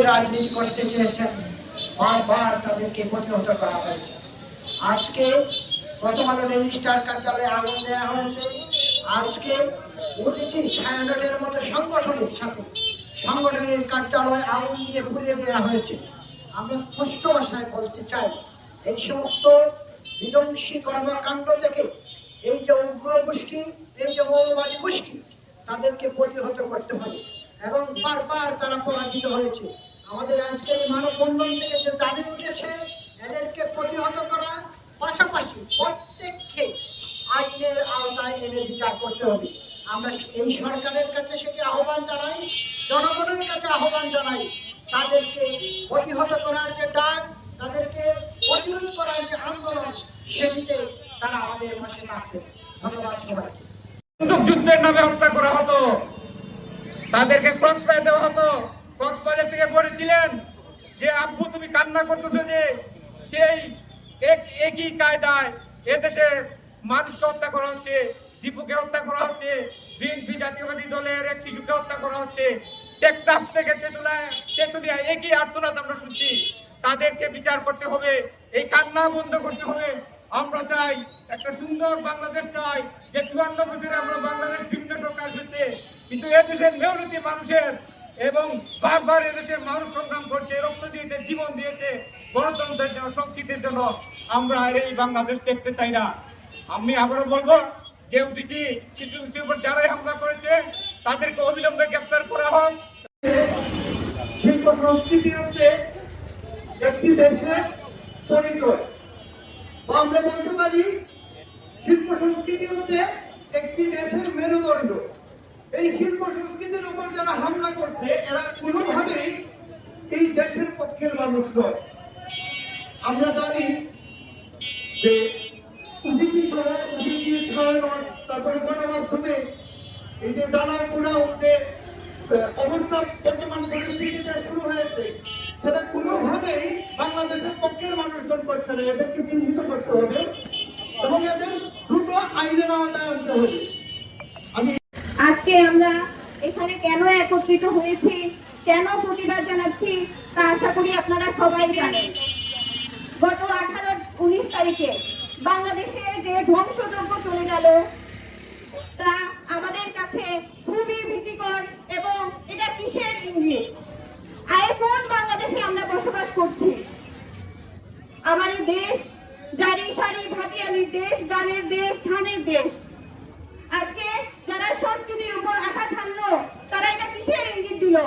রাজনীতি করতে চেয়েছেন বারবার তাদেরকে প্রতিহত করা হয়েছে। আজকে প্রথম আলো রেজিস্ট্রার কার্যালয়ে আগুন দেওয়া হয়েছে। আজকে উঠেছি ছায়ানটের মতো সংগঠনের সাথে সংগঠনের কার্যালয়ে আগুন দিয়ে পুড়িয়ে দেওয়া হয়েছে। আমরা স্পষ্ট ভাষায় বলতে চাই, এই সমস্ত বিধ্বংসী কর্মকাণ্ড থেকে এই যে উগ্র গোষ্ঠী, এই যে মৌলবাদী গোষ্ঠী, তাদেরকে প্রতিহত করতে হবে এবং বারবার তারা পরাজিত হয়েছে। আমাদের আজকের এই মানববন্ধন থেকে যে দাবি উঠেছে, এদেরকে প্রতিহত করা, পাশাপাশি প্রত্যেককে আইনের আওতায় এনে বিচার করতে হবে। আমরা এই সরকারের কাছে সেটি আহ্বান জানাই, জনগণের কাছে আহ্বান জানাই, তাদেরকে প্রতিহত করার যে ডাক, তাদেরকে প্রতিরোধ করার যে আন্দোলন, সেটিতে তারা আমাদের পাশে থাকবে। ধন্যবাদ সবাইকে। যুদ্ধের নামে হত্যা করা হতো, তাদেরকে প্রশ্রয় দেওয়া হতো। কক্সবাজার থেকে বলেছিলেন যে আব্বু তুমি কান্না করতেছো যে সেই একই কায়দায় এদেশে মানুষকে হত্যা করা হচ্ছে, দীপুকে হত্যা করা হচ্ছে, বিএনপি জাতীয়বাদী দলের এক শিশুকে হত্যা করা হচ্ছে, টেকনাফ থেকে তেতুলিয়া একই আর্তনাদ আমরা শুনছি। তাদেরকে বিচার করতে হবে, এই কান্না বন্ধ করতে হবে। আমরা চাই একটা সুন্দর বাংলাদেশ চাই, যে 54 বছরে আমরা বাংলাদেশ ভিন্ন সরকার হচ্ছে, কিন্তু এদেশের মেয়রতি মানুষের এবং বারবার এদেশের মানুষ সংগ্রাম করছে, রক্ত দিয়েছে, জীবন দিয়েছে গণতন্ত্রের জন্য, সংস্কৃতির জন্য। আমরা এই বাংলাদেশ দেখতে চাই না। আমি আবারও বলবো যে উদিচি শিল্পীর উপর যারাই হামলা করেছে তাদেরকে অবিলম্বে গ্রেফতার করা হোক। শিল্প সংস্কৃতি হচ্ছে একটি দেশের পরিচয়, আমরা বলতে পারি শিল্প সংস্কৃতি হচ্ছে একটি দেশের মেরুদণ্ড। এই শিল্প সংস্কৃতির উপর যারা হামলা করছে, এরা কোনোভাবেই এই দেশের পক্ষের মানুষ নয়। আমরা জানি যে তারপরে গণমাধ্যমে এই যে জ্বালাও পোড়াও যে অবস্থা বর্তমান পরিস্থিতিতে শুরু হয়েছে, সেটা কোনোভাবেই বাংলাদেশের পক্ষের মানুষজন করছে না। এদেরকে চিহ্নিত করতে হবে এবং এদের দ্রুত আইনের আওতায় আনতে হবে। আজকে আমরা এখানে কেন একত্রিত হয়েছি, কেন প্রতিবাদ জানাচ্ছি, তা আশা করি আপনারা সবাই জানেন। গত 18-19 তারিখে বাংলাদেশে যে ধ্বংসযজ্ঞ চলে গেল, তা আমাদের কাছে খুবই ভীতিকর এবং এটা কিসের ইঙ্গিত? কোন বাংলাদেশে আমরা বসবাস করছি? আমার এই দেশ জারি সারি ভাটিয়ালির দেশ, গানের দেশ, ধানের দেশ। আজকে যারা সংস্কৃতির উপর আঘাত হানলো, তারা এটা কিসের ইঙ্গিত দিল?